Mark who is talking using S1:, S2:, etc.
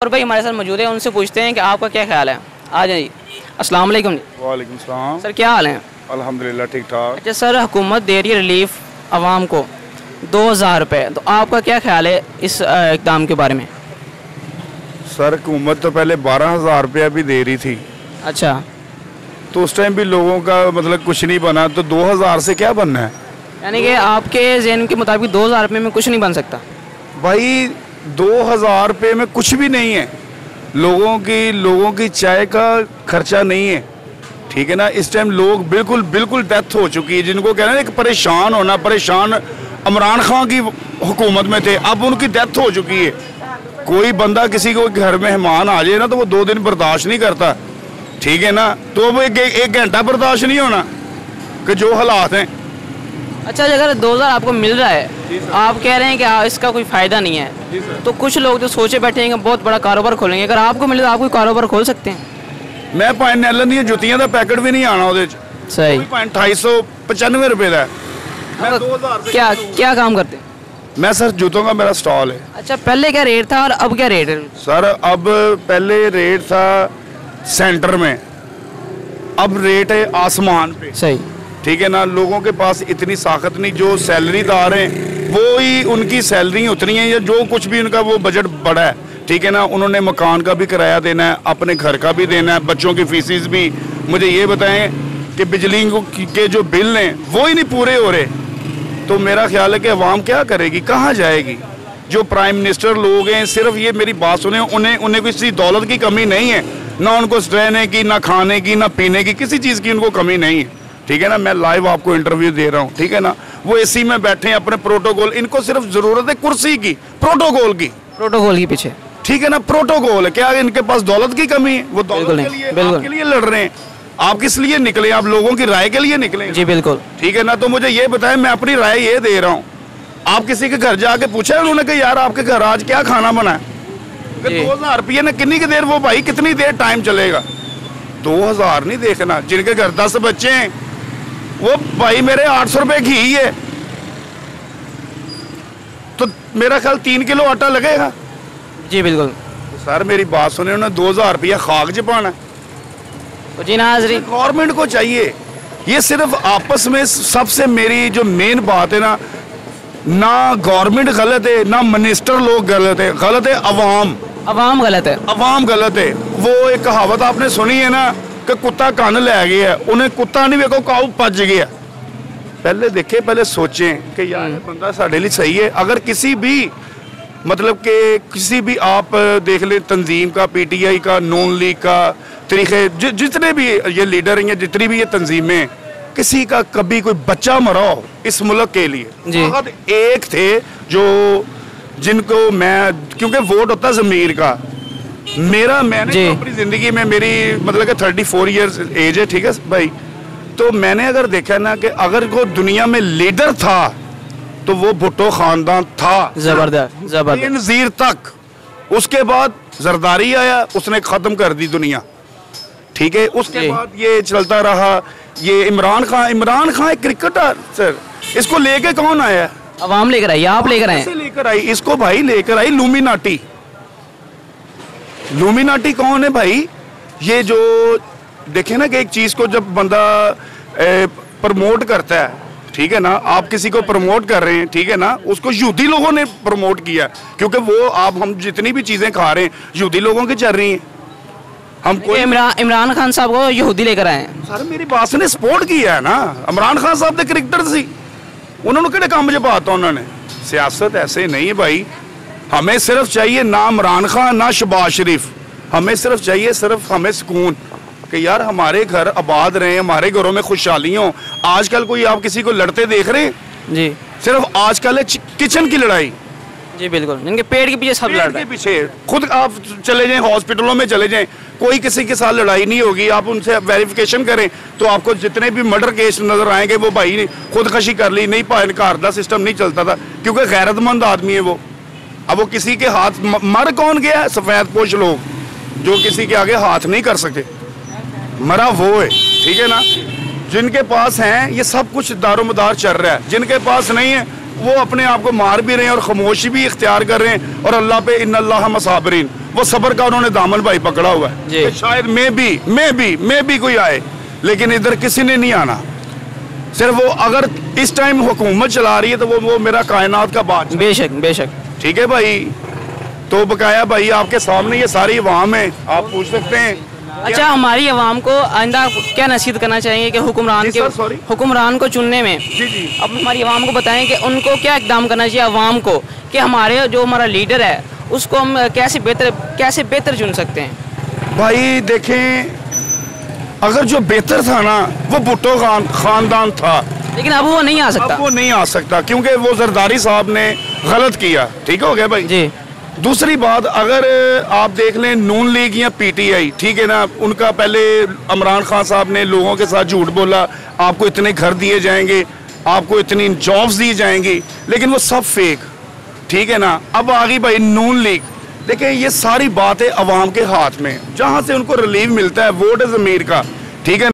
S1: और भाई हमारे साथ मौजूद है, उनसे पूछते हैं कि आपका क्या ख्याल है। आ जाइए। अस्सलाम वालेकुम।
S2: वालेकुम सलाम।
S1: सर क्या हाल है?
S2: अल्हम्दुलिल्लाह ठीक ठाक।
S1: अच्छा सर, हुकूमत दे रही है रिलीफ आवाम को 2000 रुपये, तो आपका क्या ख्याल है इस इक़दाम के बारे में?
S2: सर हुकूमत तो पहले 12,000 रुपया भी दे रही थी।
S1: अच्छा,
S2: तो उस टाइम भी लोगों का मतलब कुछ नहीं बना, तो 2000 से क्या बनना है?
S1: यानी कि आपके ज़हन के मुताबिक 2000 रुपये में कुछ नहीं बन सकता?
S2: भाई 2000 रुपये में कुछ भी नहीं है। लोगों की चाय का खर्चा नहीं है, ठीक है ना। इस टाइम लोग बिल्कुल डेथ हो चुकी है। जिनको कहना है कि परेशान होना, परेशान इमरान खान की हुकूमत में थे, अब उनकी डेथ हो चुकी है। कोई बंदा किसी को घर में मेहमान आ जाए ना तो वो 2 दिन बर्दाश्त नहीं करता, ठीक है ना। तो वो एक घंटा बर्दाश्त नहीं होना कि जो हालात हैं।
S1: अच्छा, अगर 2000 आपको मिल रहा है, आप कह रहे हैं कि इसका कोई फ़ायदा नहीं है, तो कुछ लोग जो सोचे बैठे हैं कि बहुत बड़ा कारोबार खोलेंगे। अगर आपको मिले तो आप कोई कारोबार खोल सकते हैं।
S2: मैं पाइन दी जुतियां का पैकेट भी नहीं आना वो
S1: सही।
S2: 295 रुपये का। मैं 2000 से
S1: क्या काम करते हैं?
S2: मैं सर जूतों का मेरा स्टॉल है।
S1: अच्छा, पहले क्या रेट था और अब क्या रेट है?
S2: सर अब पहले रेट था सेंटर में, अब रेट है आसमान पे।
S1: सही,
S2: ठीक है ना। लोगों के पास इतनी साखत नहीं, जो सैलरीदार हैं वो ही उनकी सैलरी उतनी है या जो कुछ भी उनका वो बजट बड़ा है, ठीक है ना। उन्होंने मकान का भी किराया देना है, अपने घर का भी देना है, बच्चों की फीसिस भी। मुझे ये बताएं कि बिजली के जो बिल हैं वो ही नहीं पूरे हो रहे, तो मेरा ख्याल है कि अवाम क्या करेगी, कहाँ जाएगी। जो प्राइम मिनिस्टर लोग हैं, सिर्फ ये मेरी बात सुने, उन्हें किसी दौलत की कमी नहीं है, ना उनको रहने की, ना खाने की, ना पीने की, किसी चीज़ की उनको कमी नहीं है, ठीक है ना। मैं लाइव आपको इंटरव्यू दे रहा हूँ, ठीक है ना। वो एसी में बैठे हैं अपने प्रोटोकॉल, इनको सिर्फ जरूरत है कुर्सी की, प्रोटोकॉल के
S1: पीछे,
S2: ठीक है ना। प्रोटोकॉल है, क्या इनके पास दौलत की कमी है? वो दौलत के लिए लड़ रहे हैं। आप किस लिए निकले? आप लोगों की राय के लिए निकले?
S1: जी बिल्कुल,
S2: ठीक है ना। तो मुझे ये बताएं, मैं अपनी राय ये दे रहा हूँ। आप किसी के घर जाके पूछा उन्होंने कि यार आपके घर आज क्या खाना बना है? 2000 रुपये ने कितनी देर, वो भाई कितनी देर टाइम चलेगा? 2000 नहीं देखना। जिनके घर 10 बच्चे हैं वो भाई मेरे 800 रुपये घी है, तो मेरा ख्याल 3 किलो आटा लगेगा।
S1: जी बिल्कुल।
S2: तो सर मेरी बात सुने, उन्होंने 2000 रुपया खाक जपाना।
S1: तो जी नाज़रीन,
S2: गवर्नमेंट को चाहिए ये सिर्फ आपस में सबसे मेरी जो मेन बात है ना गवर्नमेंट गलत है, ना मिनिस्टर लोग गलत है, गलत है अवाम
S1: गलत है।
S2: अवाम गलत है। वो एक कहावत आपने सुनी है ना कि कुत्ता कान ले गया, उन्हें कुत्ता नहीं देखो काऊ पच गया। पहले देखे, पहले सोचें कि यार बंदा साढ़े लिए सही है। अगर किसी भी मतलब कि किसी भी आप देख ले तंजीम का, PTI का, नून लीग का, तरीके जितने भी ये लीडर हैं, जितनी भी ये तंजीमें, किसी का कभी कोई बच्चा मरा हो इस मुल्क के लिए बहुत एक थे जो जिनको मैं, क्योंकि वोट होता ज़मीर का। मैंने तो अपनी ज़िंदगी में मेरी मतलब कि 34 ईयर्स एज है, ठीक है भाई। तो मैंने अगर देखा ना कि अगर कोई दुनिया में लीडर था तो वो भुट्टो खानदान था,
S1: जबरदस्त
S2: नज़ीर तक। उसके बाद जरदारी आया, उसने ख़त्म कर दी दुनिया, ठीक है। उसके बाद ये चलता रहा, ये इमरान खान एक क्रिकेटर सर, इसको लेके कौन आया?
S1: अवाम लेकर आई, आप लेकर आए?
S2: लेकर आई इसको भाई, लेकर आई लूमिनाटी कौन है भाई? ये जो देखे ना कि एक चीज को जब बंदा प्रमोट करता है, ठीक है ना, आप किसी को प्रमोट कर रहे हैं, ठीक है ना, उसको यहूदी लोगों ने प्रमोट किया, क्योंकि वो हम जितनी भी चीजें खा रहे हैं यहूदी लोगों की चल रही हैं। हम कोई
S1: इमरान खान साहब को यहूदी लेकर आए हैं।
S2: सर मेरी बात ने सपोर्ट किया है ना। इमरान खान साहब ने क्रिकेटर सी, उन्होंने किहड़े काम च पाता उन्होंने। सियासत ऐसे नहीं है भाई। हमें सिर्फ चाहिए ना इमरान खान ना शहबाज शरीफ, हमें सिर्फ चाहिए हमें सुकून कि यार हमारे घर आबाद रहे, हमारे घरों में खुशहाली हो। आजकल कोई आप किसी को लड़ते देख रहे हैं? जी सिर्फ आजकल है किचन की लड़ाई।
S1: जी बिल्कुल, इनके पेट के पीछे सब लड़ रहे हैं।
S2: पीछे खुद आप चले जाएं, हॉस्पिटलों में चले जाएं, कोई किसी के साथ लड़ाई नहीं होगी। आप उनसे वेरिफिकेशन करें तो आपको जितने भी मर्डर केस नजर आएंगे वो भाई ने खुदकशी कर ली, नहीं पाए, घर का सिस्टम नहीं चलता था, क्योंकि गैरतमंद आदमी है वो। अब वो किसी के हाथ मर कौन गया? सफेद पोश लोग जो किसी के आगे हाथ नहीं कर सके, मरा वो है, ठीक है ना। जिनके पास हैं ये सब कुछ दारोमदार चल रहा है, जिनके पास नहीं है वो अपने आप को मार भी रहे हैं और खामोशी भी इख्तियार कर रहे हैं। और अल्लाह पे इन्नल्लाह मसाबरीन, वो सब्र का उन्होंने दामन भाई पकड़ा हुआ है
S1: जी।
S2: कि शायद मैं भी कोई आए, लेकिन इधर किसी ने नहीं आना। सिर्फ वो अगर इस टाइम हुकूमत चला रही है तो वो मेरा कायनात का बादशाह।
S1: बेशक बेशक।
S2: ठीक है भाई, तो बकाया भाई आपके सामने ये सारी अवाम है, आप पूछ सकते हैं।
S1: अच्छा, हमारी आवाम को आइंदा क्या नसीहत करना चाहिए कि हुक्मरान को चुनने में
S2: जी
S1: अब हमारी आवाम को बताएं कि उनको क्या इकदाम करना चाहिए आवाम को, कि हमारे जो हमारा लीडर है उसको हम कैसे बेहतर चुन सकते हैं?
S2: भाई देखें, अगर जो बेहतर था ना वो भुट्टो खानदान था,
S1: लेकिन अब वो नहीं आ सकता।
S2: अब वो नहीं आ सकता क्योंकि वो जरदारी साहब ने गलत किया। ठीक हो गया भाई
S1: जी।
S2: दूसरी बात, अगर आप देख लें नून लीग या पीटीआई, ठीक है ना, उनका पहले इमरान खान साहब ने लोगों के साथ झूठ बोला, आपको इतने घर दिए जाएंगे, आपको इतनी जॉब्स दी जाएंगी, लेकिन वो सब फेक। ठीक है ना, अब आ गई भाई नून लीग। देखिए ये सारी बातें अवाम के हाथ में, जहां से उनको रिलीफ मिलता है वोट है ज़मीर का। ठीक है।